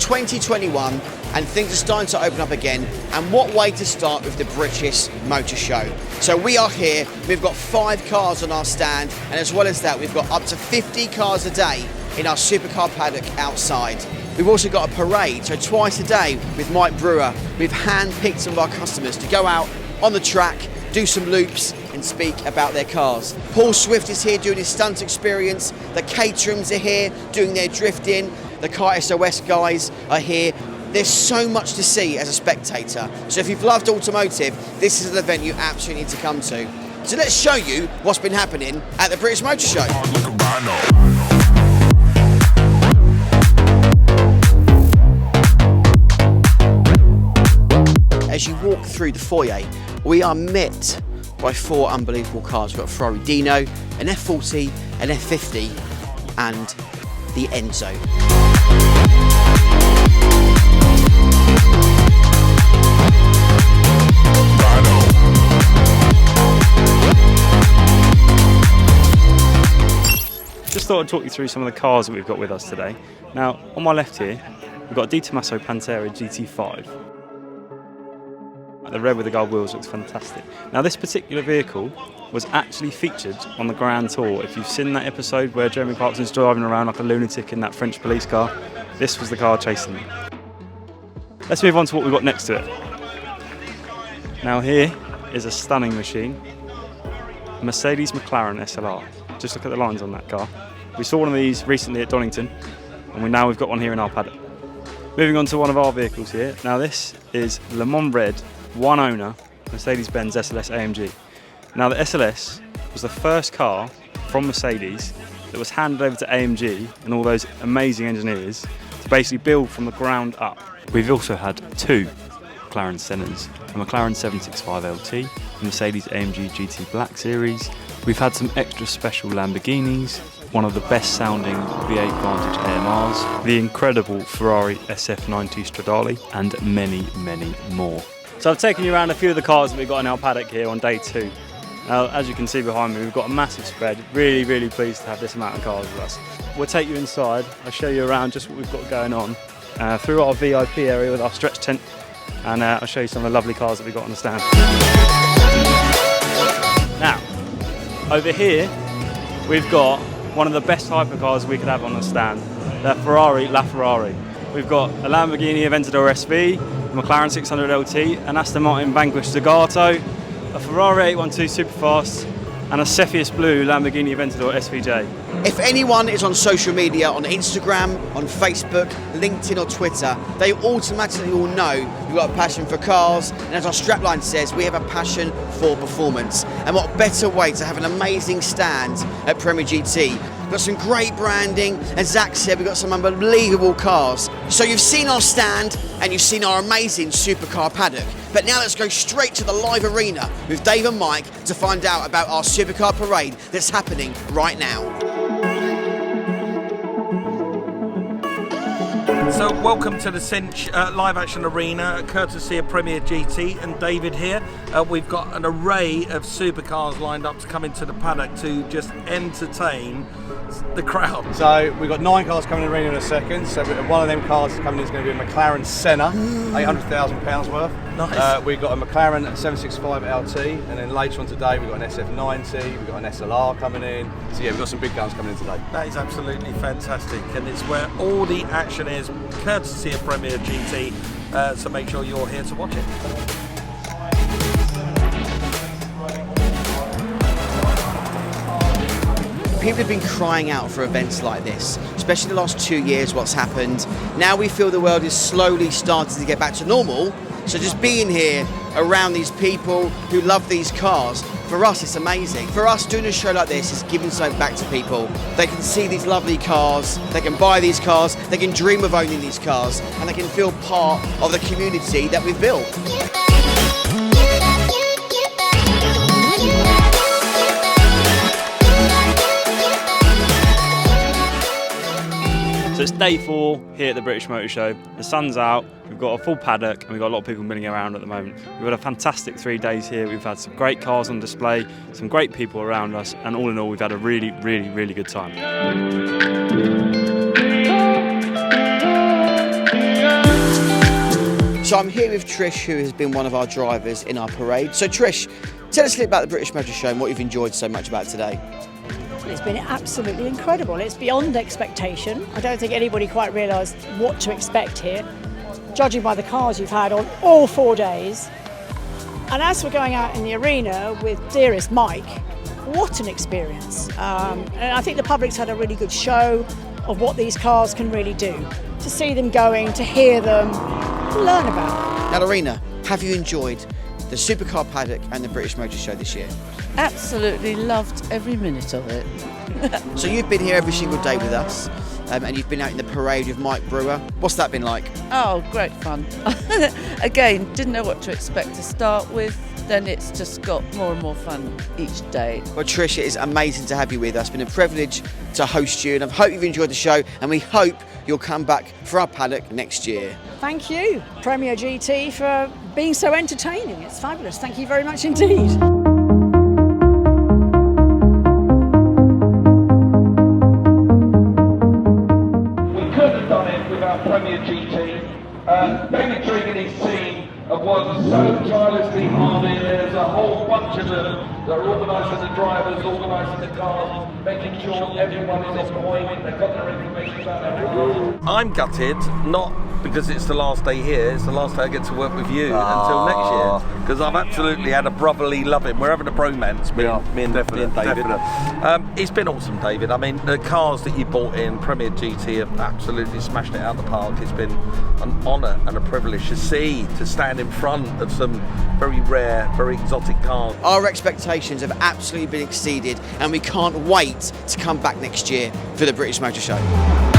2021 and things are starting to open up again, and what way to start with the British Motor Show. So we are here, we've got 5 cars on our stand, and as well as that we've got up to 50 cars a day in our Supercar Paddock outside. We've also got a parade, so twice a day with Mike Brewer, we've hand-picked some of our customers to go out on the track, do some loops and speak about their cars. Paul Swift is here doing his stunt experience, the Caterings are here doing their drifting, the Car SOS guys are here. There's so much to see as a spectator, so if you've loved automotive, this is an event you absolutely need to come to. So let's show you what's been happening at the British Motor Show. As you walk through the foyer, we are met by 4 unbelievable cars. We've got a Ferrari Dino, an F40, an F50 and the Enzo. Just thought I'd talk you through some of the cars that we've got with us today. Now, on my left here, we've got a Di Tommaso Pantera GT5. The red with the gold wheels looks fantastic. Now, this particular vehicle was actually featured on the Grand Tour. If you've seen that episode where Jeremy Clarkson's driving around like a lunatic in that French police car, this was the car chasing him. Let's move on to what we've got next to it. Now, here is a stunning machine, a Mercedes McLaren SLR. Just look at the lines on that car. We saw one of these recently at Donington, and we've got one here in our paddock. Moving on to one of our vehicles here. Now, this is Le Mans Red, one owner, Mercedes-Benz SLS AMG. Now, the SLS was the first car from Mercedes that was handed over to AMG and all those amazing engineers to basically build from the ground up. We've also had 2 McLaren Sennas, a McLaren 765 LT, a Mercedes AMG GT Black Series. We've had some extra special Lamborghinis, one of the best sounding V8 Vantage AMRs, the incredible Ferrari SF90 Stradale, and many, many more. So I've taken you around a few of the cars that we've got in our paddock here on day 2. Now, as you can see behind me, we've got a massive spread. Really, really pleased to have this amount of cars with us. We'll take you inside, I'll show you around just what we've got going on, through our VIP area with our stretch tent, and I'll show you some of the lovely cars that we've got on the stand. Now, over here, we've got one of the best hypercars we could have on the stand, the Ferrari La Ferrari. We've got a Lamborghini Aventador SV, a McLaren 600 LT, an Aston Martin Vanquish Zagato, a Ferrari 812 Superfast, and a Cepheus Blue Lamborghini Aventador SVJ. If anyone is on social media, on Instagram, on Facebook, LinkedIn or Twitter, they automatically all know we've got a passion for cars, and as our strapline says, we have a passion for performance. And what better way to have an amazing stand at premiergt. We've got some great branding, and Zach said we've got some unbelievable cars. So you've seen our stand and you've seen our amazing Supercar Paddock. But now let's go straight to the live arena with Dave and Mike to find out about our Supercar Parade that's happening right now. So welcome to the Cinch live action arena, courtesy of premiergt and David here. We've got an array of supercars lined up to come into the paddock to just entertain the crowd. So we've got 9 cars coming in the arena in a second. So one of them cars coming in is going to be a McLaren Senna, £800,000 worth. Nice. We've got a McLaren 765 LT, and then later on today we've got an SF90, we've got an SLR coming in. So yeah, we've got some big guns coming in today. That is absolutely fantastic, and it's where all the action is, courtesy of premiergt. So make sure you're here to watch it. People have been crying out for events like this, especially the last 2 years, what's happened. Now we feel the world is slowly starting to get back to normal, so just being here around these people who love these cars, for us it's amazing. For us, doing a show like this is giving something back to people. They can see these lovely cars, they can buy these cars, they can dream of owning these cars, and they can feel part of the community that we've built. So it's day 4 here at the British Motor Show. The sun's out, we've got a full paddock, and we've got a lot of people milling around at the moment. We've had a fantastic 3 days here. We've had some great cars on display, some great people around us, and all in all, we've had a really, really, really good time. So I'm here with Trish, who has been one of our drivers in our parade. So Trish, tell us a little about the British Motor Show and what you've enjoyed so much about today. It's been absolutely incredible. It's beyond expectation. I don't think anybody quite realised what to expect here, judging by the cars you've had on all 4 days. And as we're going out in the arena with dearest Mike, what an experience. And I think the public's had a really good show of what these cars can really do. To see them going, to hear them, to learn about them. Now Lorena, have you enjoyed the Supercar Paddock and the British Motor Show this year? Absolutely loved every minute of it. So you've been here every single day with us, and you've been out in the parade with Mike Brewer. What's that been like? Oh, great fun. Again, didn't know what to expect to start with, then it's just got more and more fun each day. Well, Trish, it is amazing to have you with us. It's been a privilege to host you, and I hope you've enjoyed the show, and we hope you'll come back for our paddock next year. Thank you, Premier GT, for being so entertaining. It's fabulous. Thank you very much indeed. Premier GT. David Trigg and his team have worked so tirelessly hard here. There's a whole bunch of them that are organising the drivers, organising the cars, making sure everyone is on point. They've got their information about their cars. I'm gutted, not because it's the last day here, it's the last day I get to work with you until next year. Because I've absolutely had a brotherly loving. We're having a bromance, me and David. It's been awesome, David. I mean, the cars that you bought in Premier GT have absolutely smashed it out of the park. It's been an honour and a privilege to see, to stand in front of some very rare, very exotic cars. Our expectations have absolutely been exceeded, and we can't wait to come back next year for the British Motor Show.